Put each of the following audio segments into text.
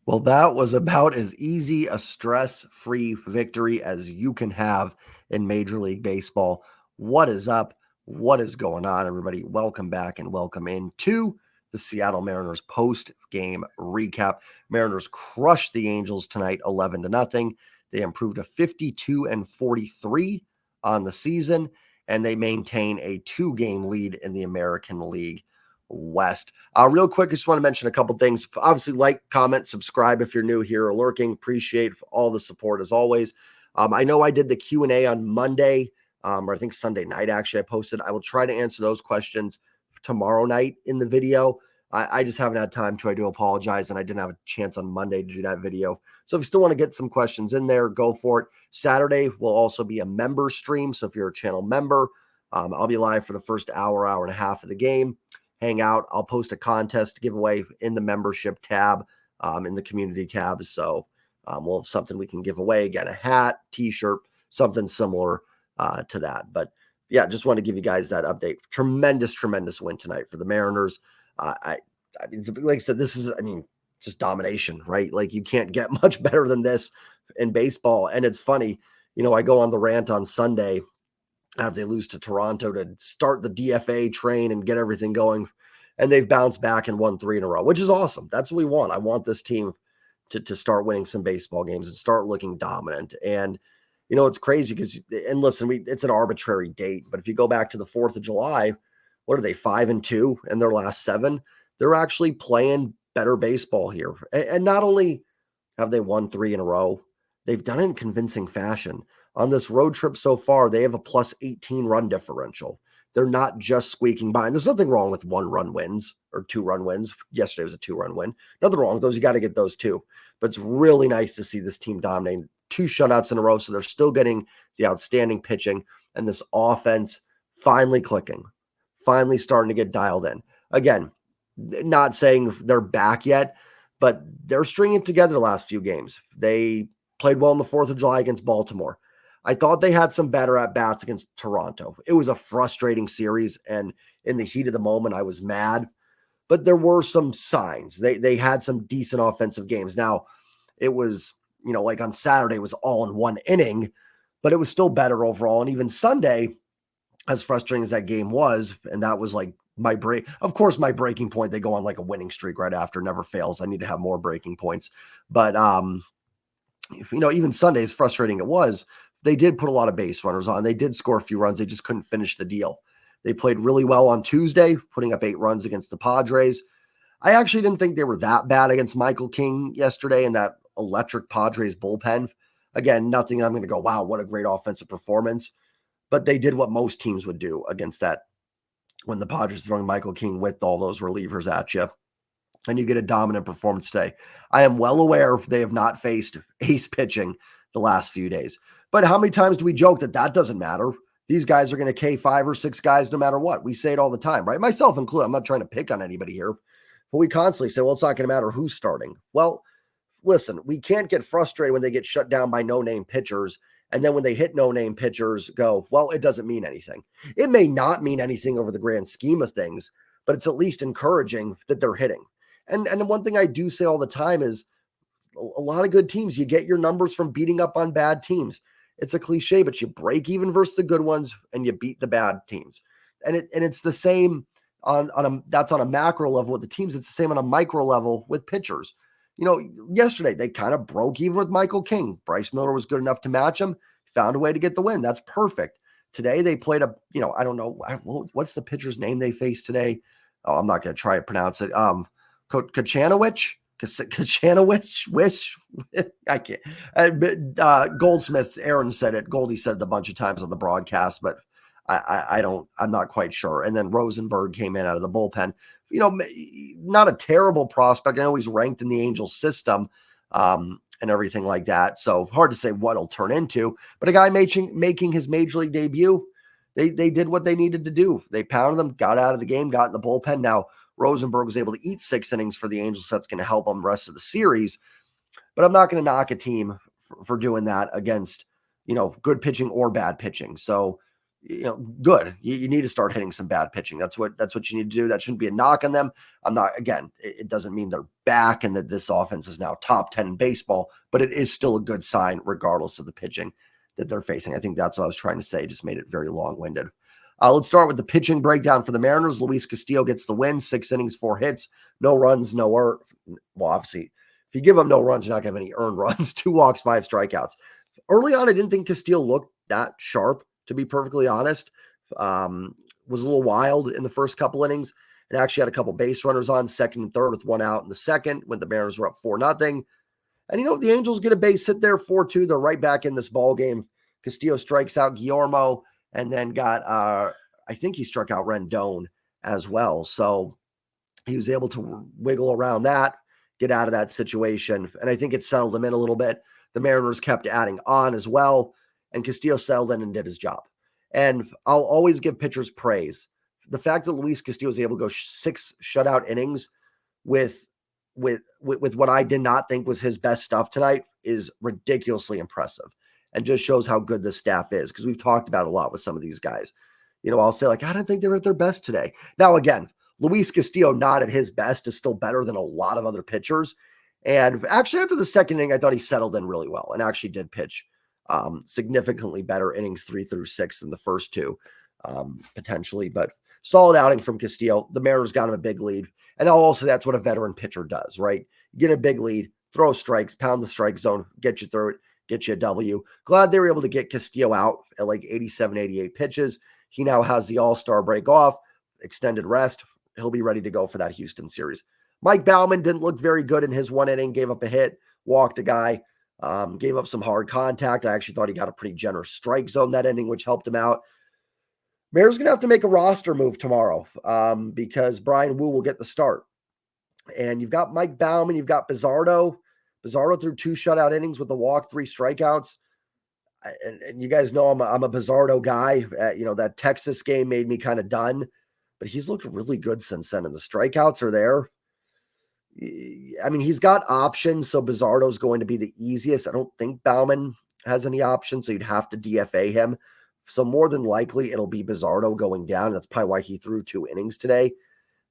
Well, that was about as easy a stress-free victory as you can have in Major League Baseball. What is up? What is going on, everybody? Welcome back and welcome into the Seattle Mariners post-game recap. Mariners crushed the Angels tonight 11-0. They improved to 52-43 on the season, and they maintain a 2-game lead in the American League West. Real quick, I just want to mention a couple things. Obviously, like, comment, subscribe if you're new here or lurking. Appreciate all the support as always. I know I did the Q&A on Monday, or I think Sunday night, actually, I posted. I will try to answer those questions tomorrow night in the video. I just haven't had time to. I do apologize, and I didn't have a chance on Monday to do that video. So if you still want to get some questions in there, go for it. Saturday will also be a member stream. So if you're a channel member, I'll be live for the first hour and a half of the game. Hang out. I'll post a contest giveaway in the membership tab, in the community tab. So we'll have something we can give away. Again, a hat, t-shirt, something similar to that. But yeah, just want to give you guys that update. Tremendous win tonight for the Mariners. I mean, like I said, this is, just domination, right? Like, you can't get much better than this in baseball. And it's funny, I go on the rant on Sunday after they lose to Toronto to start the DFA train and get everything going. And they've bounced back and won 3 in a row, which is awesome. That's what we want. I want this team to start winning some baseball games and start looking dominant. And, it's crazy because, and listen, it's an arbitrary date, but if you go back to the 4th of July, what are they, 5-2 in their last 7? They're actually playing better baseball here. And not only have they won 3 in a row, they've done it in convincing fashion. On this road trip so far, they have a plus 18 run differential. They're not just squeaking by. And there's nothing wrong with 1-run wins or 2-run wins. Yesterday was a 2-run win. Nothing wrong with those. You got to get those too. But it's really nice to see this team dominating 2 shutouts in a row. So they're still getting the outstanding pitching and this offense finally clicking, finally starting to get dialed in. Again, not saying they're back yet, but they're stringing it together the last few games. They played well on the 4th of July against Baltimore. I thought they had some better at-bats against Toronto. It was a frustrating series, and in the heat of the moment, I was mad. But there were some signs. They had some decent offensive games. Now, it was, like on Saturday, it was all in one inning, but it was still better overall. And even Sunday, as frustrating as that game was, and that was like my break. Of course, my breaking point, they go on like a winning streak right after, never fails. I need to have more breaking points. But, even Sunday, as frustrating it was, they did put a lot of base runners on. They did score a few runs. They just couldn't finish the deal. They played really well on Tuesday, putting up 8 runs against the Padres. I actually didn't think they were that bad against Michael King yesterday in that electric Padres bullpen. Again, nothing I'm going to go, wow, what a great offensive performance. But they did what most teams would do against that when the Padres throwing Michael King with all those relievers at you. And you get a dominant performance today. I am well aware they have not faced ace pitching the last few days. But how many times do we joke that doesn't matter? These guys are going to K 5 or 6 guys no matter what. We say it all the time, right? Myself included. I'm not trying to pick on anybody here. But we constantly say, well, it's not going to matter who's starting. Well, listen, we can't get frustrated when they get shut down by no-name pitchers. And then when they hit no-name pitchers, go, well, it doesn't mean anything. It may not mean anything over the grand scheme of things, but it's at least encouraging that they're hitting. And one thing I do say all the time is a lot of good teams, you get your numbers from beating up on bad teams. It's a cliche, but you break even versus the good ones and you beat the bad teams. And it's the same that's on a macro level with the teams. It's the same on a micro level with pitchers. Yesterday they kind of broke even with Michael King. Bryce Miller was good enough to match him, found a way to get the win. That's perfect. Today they played I don't know, what's the pitcher's name they faced today? Oh, I'm not going to try to pronounce it. Kachanowicz, I can't. Goldsmith, Aaron said it. Goldie said it a bunch of times on the broadcast, but I'm not quite sure. And then Rosenberg came in out of the bullpen. Not a terrible prospect. I know he's ranked in the Angels system and everything like that. So hard to say what he'll turn into. But a guy making his major league debut, they did what they needed to do. They pounded them, got out of the game, got in the bullpen. Now, Rosenberg was able to eat 6 innings for the Angels. That's going to help them the rest of the series. But I'm not going to knock a team for doing that against, good pitching or bad pitching. So, good. You need to start hitting some bad pitching. That's what you need to do. That shouldn't be a knock on them. Again, it doesn't mean they're back and that this offense is now top 10 in baseball, but it is still a good sign regardless of the pitching that they're facing. I think that's what I was trying to say. Just made it very long-winded. Let's start with the pitching breakdown for the Mariners. Luis Castillo gets the win, 6 innings, 4 hits, no runs, well, obviously, if you give them no runs, you're not going to have any earned runs. 2 walks, 5 strikeouts. Early on, I didn't think Castillo looked that sharp, to be perfectly honest. Was a little wild in the first couple innings and actually had a couple base runners on second and third with 1 out in the second when the Mariners were up 4-0. And the Angels get a base hit there 4-2. They're right back in this ball game. Castillo strikes out Guillermo and then got I think he struck out Rendon as well. So he was able to wiggle around that, get out of that situation. And I think it settled him in a little bit. The Mariners kept adding on as well. And Castillo settled in and did his job. And I'll always give pitchers praise. The fact that Luis Castillo was able to go 6 shutout innings with what I did not think was his best stuff tonight is ridiculously impressive and just shows how good the staff is, because we've talked about a lot with some of these guys. I'll say, I don't think they were at their best today. Now, again, Luis Castillo not at his best is still better than a lot of other pitchers. And actually, after the second inning, I thought he settled in really well and actually did pitch significantly better innings 3 through 6 than the first 2, potentially. But solid outing from Castillo. The Mariners got him a big lead. And also, that's what a veteran pitcher does, right? You get a big lead, throw strikes, pound the strike zone, get you through it, get you a W. Glad they were able to get Castillo out at like 87, 88 pitches. He now has the All-Star break off, extended rest. He'll be ready to go for that Houston series. Mike Baumann didn't look very good in his 1 inning, gave up a hit, walked a guy, gave up some hard contact. I actually thought he got a pretty generous strike zone that inning, which helped him out. Mariners going to have to make a roster move tomorrow because Brian Wu will get the start. And you've got Mike Baumann, you've got Bizardo. Bizardo threw 2 shutout innings with a walk, 3 strikeouts. And you guys know I'm a Bizardo guy. That Texas game made me kind of done, but he's looked really good since then. And the strikeouts are there. I mean, he's got options, so Bizardo's going to be the easiest. I don't think Baumann has any options, so you'd have to DFA him. So more than likely, it'll be Bizardo going down. That's probably why he threw 2 innings today.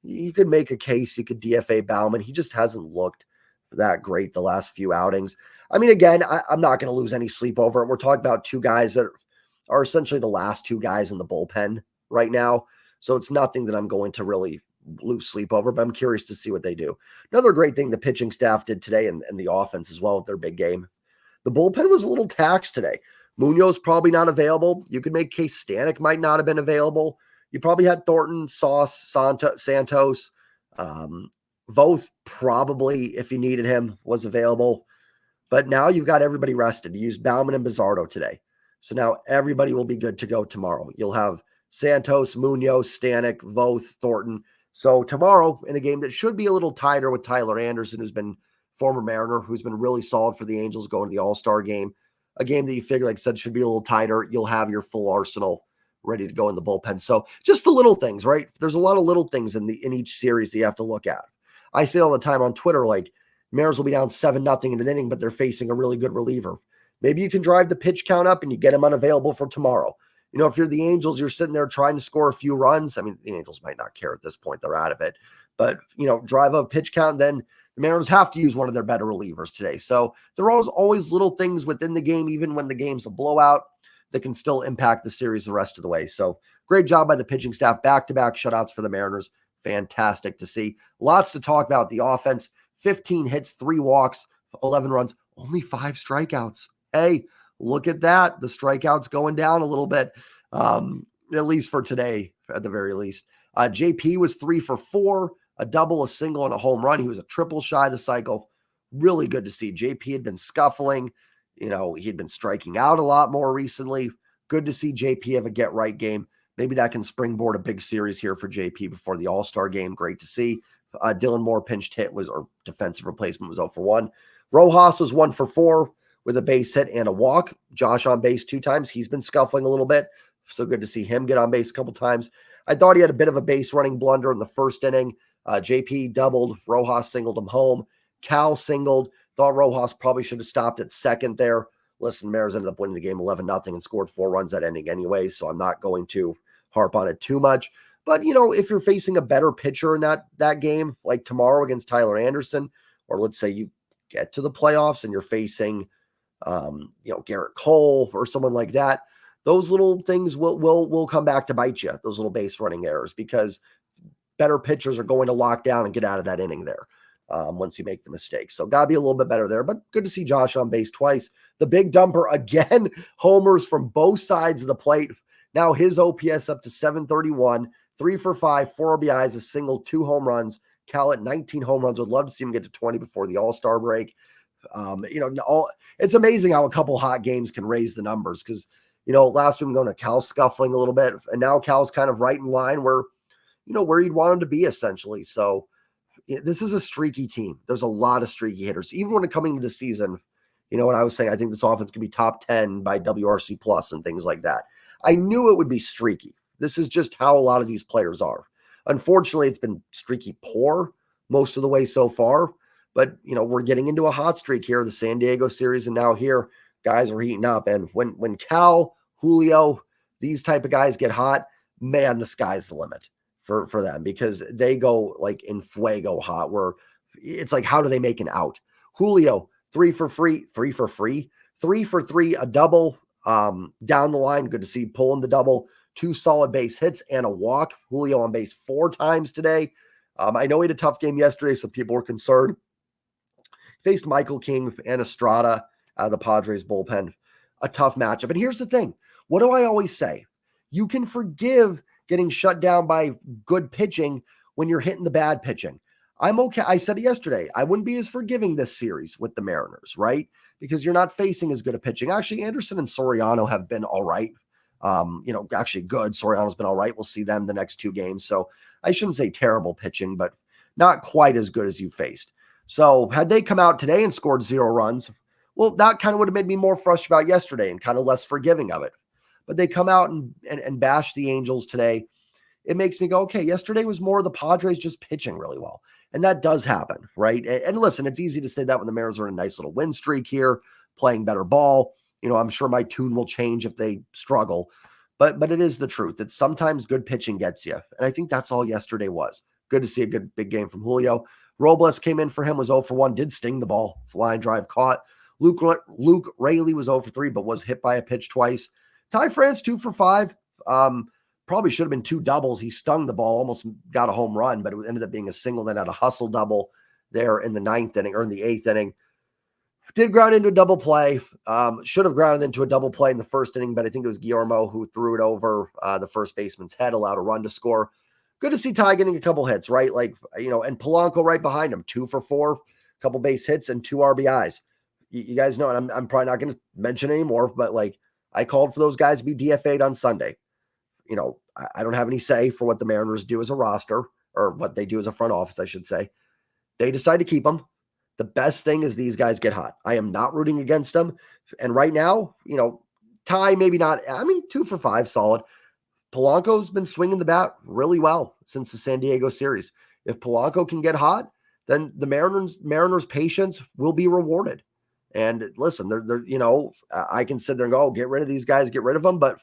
You could make a case you could DFA Baumann. He just hasn't looked that great the last few outings. I mean, again, I'm not going to lose any sleep over it. We're talking about 2 guys that are essentially the last 2 guys in the bullpen right now. So it's nothing that I'm going to really lose sleep over, but I'm curious to see what they do. Another great thing the pitching staff did today and the offense as well with their big game. The bullpen was a little taxed today. Munoz probably not available. You could make case Stanek might not have been available. You probably had Thornton, Sauce, Santos. Voth probably, if you needed him, was available. But now you've got everybody rested. You used Baumann and Bizardo today. So now everybody will be good to go tomorrow. You'll have Santos, Munoz, Stanek, Voth, Thornton. So tomorrow, in a game that should be a little tighter with Tyler Anderson, who's been former Mariner, who's been really solid for the Angels going to the All-Star game, a game that you figure, like I said, should be a little tighter. You'll have your full arsenal ready to go in the bullpen. So just the little things, right? There's a lot of little things in each series that you have to look at. I say all the time on Twitter, like, Mariners will be down 7-0 in an inning, but they're facing a really good reliever. Maybe you can drive the pitch count up and you get them unavailable for tomorrow. If you're the Angels, you're sitting there trying to score a few runs. I mean, the Angels might not care at this point. They're out of it. But, drive up pitch count, then the Mariners have to use one of their better relievers today. So there are always little things within the game, even when the game's a blowout, that can still impact the series the rest of the way. So great job by the pitching staff. Back-to-back shutouts for the Mariners. Fantastic to see. Lots to talk about. The offense, 15 hits, 3 walks, 11 runs, only 5 strikeouts. Hey, look at that. The strikeouts going down a little bit, at least for today, at the very least. JP was 3 for 4, a double, a single, and a home run. He was a triple shy of the cycle. Really good to see. JP had been scuffling. He had been striking out a lot more recently. Good to see JP have a get-right game. Maybe that can springboard a big series here for JP before the All-Star game. Great to see. Dylan Moore pinched hit or defensive replacement was 0 for 1. Rojas was 1 for 4 with a base hit and a walk. Josh on base 2 times. He's been scuffling a little bit. So good to see him get on base a couple times. I thought he had a bit of a base running blunder in the first inning. JP doubled. Rojas singled him home. Cal singled. Thought Rojas probably should have stopped at second there. listen, Mariners ended up winning the game 11-0 and scored 4 runs that inning anyway, so I'm not going to harp on it too much. But, if you're facing a better pitcher in that game, like tomorrow against Tyler Anderson, or let's say you get to the playoffs and you're facing, Garrett Cole or someone like that, those little things will come back to bite you, those little base running errors, because better pitchers are going to lock down and get out of that inning there once you make the mistake. So got to be a little bit better there, but good to see Josh on base twice. The big dumper again, homers from both sides of the plate. Now his OPS up to 731, 3 for 5, 4 RBIs, a single, 2 home runs. Cal at 19 home runs. Would love to see him get to 20 before the All-Star break. It's amazing how a couple hot games can raise the numbers, because, last week I'm going to Cal scuffling a little bit, and now Cal's kind of right in line where you'd want him to be essentially. So this is a streaky team. There's a lot of streaky hitters. Even when coming into the season, what I was saying, I think this offense could be top 10 by WRC plus and things like that. I knew it would be streaky. This is just how a lot of these players are. Unfortunately, it's been streaky poor most of the way so far, but we're getting into a hot streak here, the San Diego series, and now here guys are heating up. And when Cal, Julio, these type of guys get hot, man, the sky's the limit for them, because they go like in fuego hot, where it's like, how do they make an out? Julio, 3 for 3, a double down the line. Good to see pulling the double, 2 solid base hits and a walk. Julio on base 4 times today. I know he had a tough game yesterday, so people were concerned. Faced Michael King and Estrada out of the Padres bullpen. A tough matchup. And here's the thing. What do I always say? You can forgive getting shut down by good pitching when you're hitting the bad pitching. I'm okay. I said it yesterday. I wouldn't be as forgiving this series with the Mariners, right? Because you're not facing as good a pitching. Actually, Anderson and Soriano have been all right. Actually good. Soriano's been all right. We'll see them the next 2 games. So I shouldn't say terrible pitching, but not quite as good as you faced. So had they come out today and scored 0 runs, well, that kind of would have made me more frustrated about yesterday and kind of less forgiving of it. But they come out and bash the Angels today. It makes me go, okay, yesterday was more the Padres just pitching really well. And that does happen, right? And listen, it's easy to say that when the Mariners are in a nice little win streak here, playing better ball. I'm sure my tune will change if they struggle. But it is the truth that sometimes good pitching gets you. And I think that's all yesterday was. Good to see a good big game from Julio. Robles came in for him, was 0 for 1, did sting the ball, line drive caught. Luke Raley was 0 for 3, but was hit by a pitch twice. Ty France 2 for 5. Probably should have been 2 doubles. He stung the ball, almost got a home run, but it ended up being a single, then had a hustle double there in the 9th inning or in the 8th inning. Did ground into a double play. Should have grounded into a double play in the 1st inning, but I think it was Guillermo who threw it over the first baseman's head, allowed a run to score. Good to see Ty getting a couple hits, right? And Polanco right behind him, 2 for 4, couple base hits and 2 RBIs. You guys know, and I'm probably not going to mention anymore, but I called for those guys to be DFA'd on Sunday. I don't have any say for what the Mariners do as a roster, or what they do as a front office, I should say. They decide to keep them. The best thing is these guys get hot. I am not rooting against them. And right now, Ty, maybe not. 2 for 5, solid. Polanco's been swinging the bat really well since the San Diego series. If Polanco can get hot, then the Mariners' patience will be rewarded. And listen, I can sit there and go, get rid of these guys, get rid of them. But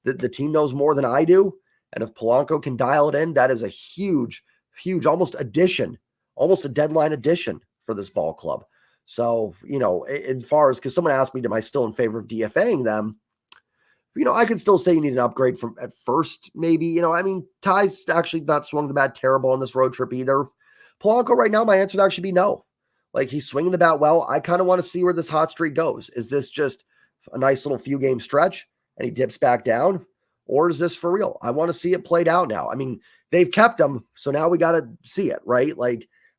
the team knows more than I do. And if Polanco can dial it in, that is a huge, almost a deadline addition for this ball club. So, as far as, because someone asked me, am I still in favor of DFAing them? I could still say you need an upgrade from at first, maybe. Ty's actually not swung the bat terrible on this road trip either. Polanco right now, my answer would actually be no. He's swinging the bat well. I kind of want to see where this hot streak goes. Is this just a nice little few game stretch and he dips back down? Or is this for real? I want to see it played out now. They've kept him, so now we got to see it, right?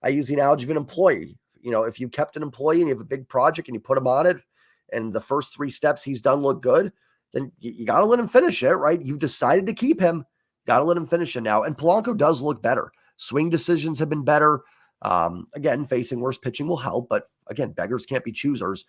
I use the analogy of an employee. If you kept an employee and you have a big project and you put him on it, and the first 3 steps he's done look good, then you got to let him finish it, right? You've decided to keep him. Got to let him finish it now. And Polanco does look better. Swing decisions have been better. Again, facing worse pitching will help, but again, beggars can't be choosers,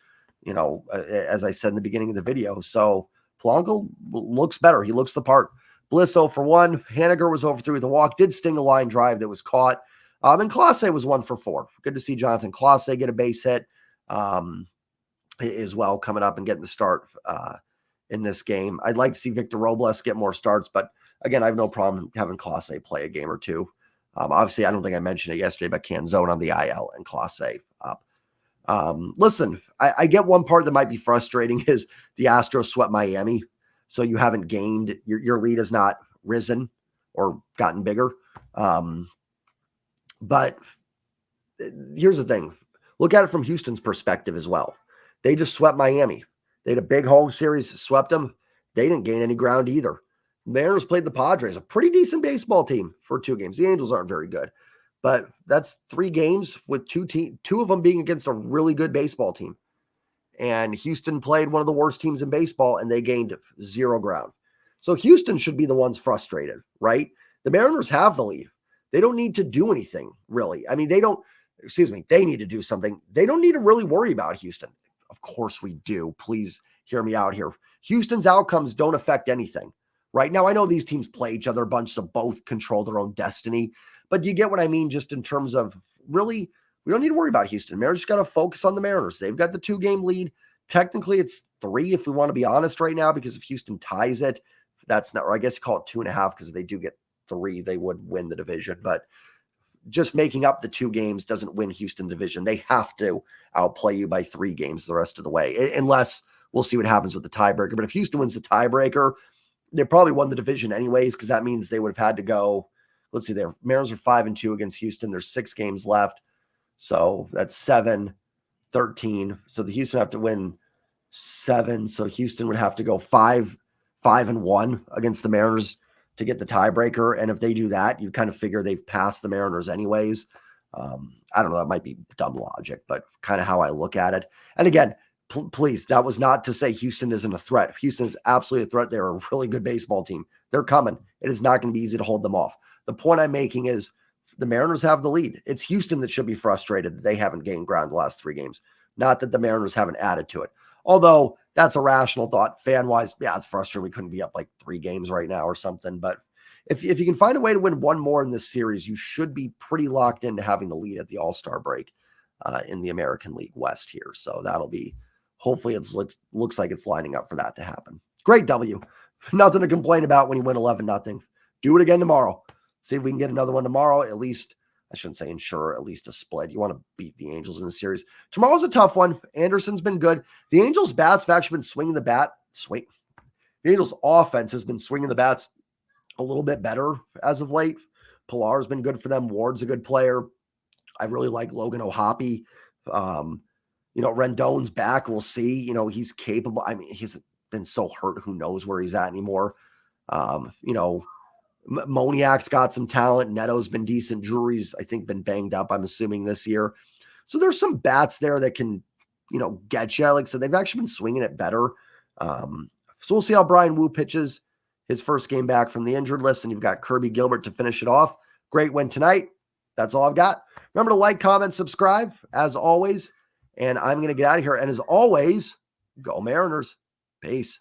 as I said in the beginning of the video. So Polanco looks better. He looks the part. Bliss 0 for 1. Haniger was 0 for 3 with a walk. Did sting a line drive that was caught. And Clase was 1 for 4. Good to see Jonathan Clase get a base hit. as well coming up and getting the start in this game. I'd like to see Victor Robles get more starts, but again, I have no problem having Clase play a game or two. Obviously, I don't think I mentioned it yesterday, but Canzone on the IL and Clase up. Listen, I get one part that might be frustrating is the Astros swept Miami, so you haven't gained, your lead has not risen or gotten bigger. But here's the thing. Look at it from Houston's perspective as well. They just swept Miami. They had a big home series, swept them. They didn't gain any ground either. Mariners played the Padres, a pretty decent baseball team for 2 games. The Angels aren't very good, but that's 3 games with 2 of them being against a really good baseball team. And Houston played one of the worst teams in baseball, and they gained 0 ground. So Houston should be the ones frustrated, right? The Mariners have the lead. They don't need to do anything, really. I mean, they need to do something. They don't need to really worry about Houston. Of course we do. Please hear me out here. Houston's outcomes don't affect anything. Right now, I know these teams play each other a bunch, so both control their own destiny. But do you get what I mean? Just in terms of really, we don't need to worry about Houston. Mariners just got to focus on the Mariners. They've got the 2-game lead. Technically, it's 3 if we want to be honest right now, because if Houston ties it, that's not, or I guess you call it 2.5 because if they do get 3, they would win the division. But just making up the 2 games doesn't win Houston division. They have to outplay you by 3 games the rest of the way, unless we'll see what happens with the tiebreaker. But if Houston wins the tiebreaker, they probably won the division anyways, because that means they would have had to go. Let's see, their Mariners are 5-2 against Houston. There's 6 games left. So that's 7, 13. So the Houston have to win 7. So Houston would have to go 5-1 against the Mariners to get the tiebreaker. And if they do that, you kind of figure they've passed the Mariners anyways. I don't know. That might be dumb logic, but kind of how I look at it. And again, please, that was not to say Houston isn't a threat. Houston is absolutely a threat. They're a really good baseball team. They're coming. It is not going to be easy to hold them off. The point I'm making is the Mariners have the lead. It's Houston that should be frustrated that they haven't gained ground the last 3 games, not that the Mariners haven't added to it. Although that's a rational thought. Fan-wise, yeah, it's frustrating. We couldn't be up like 3 games right now or something. But if you can find a way to win 1 more in this series, you should be pretty locked into having the lead at the All-Star break in the American League West here. So that'll be, hopefully it looks like it's lining up for that to happen. Great W. Nothing to complain about when you win 11-0. Do it again tomorrow. See if we can get another one tomorrow. At least, I shouldn't say ensure, at least a split. You want to beat the Angels in the series. Tomorrow's a tough one. Anderson's been good. The Angels' bats have actually been swinging the bat. The Angels' offense has been swinging the bats a little bit better as of late. Pilar's been good for them. Ward's a good player. I really like Logan O'Hoppe. Rendon's back. We'll see. He's capable. I mean, he's been so hurt. Who knows where he's at anymore? Moniak's got some talent. Neto's been decent. Drury's, I think, been banged up, I'm assuming, this year. So there's some bats there that can, get you. Like I said, they've actually been swinging it better. So we'll see how Brian Wu pitches his first game back from the injured list. And you've got Kirby Gilbert to finish it off. Great win tonight. That's all I've got. Remember to like, comment, subscribe, as always. And I'm going to get out of here. And as always, go Mariners. Peace.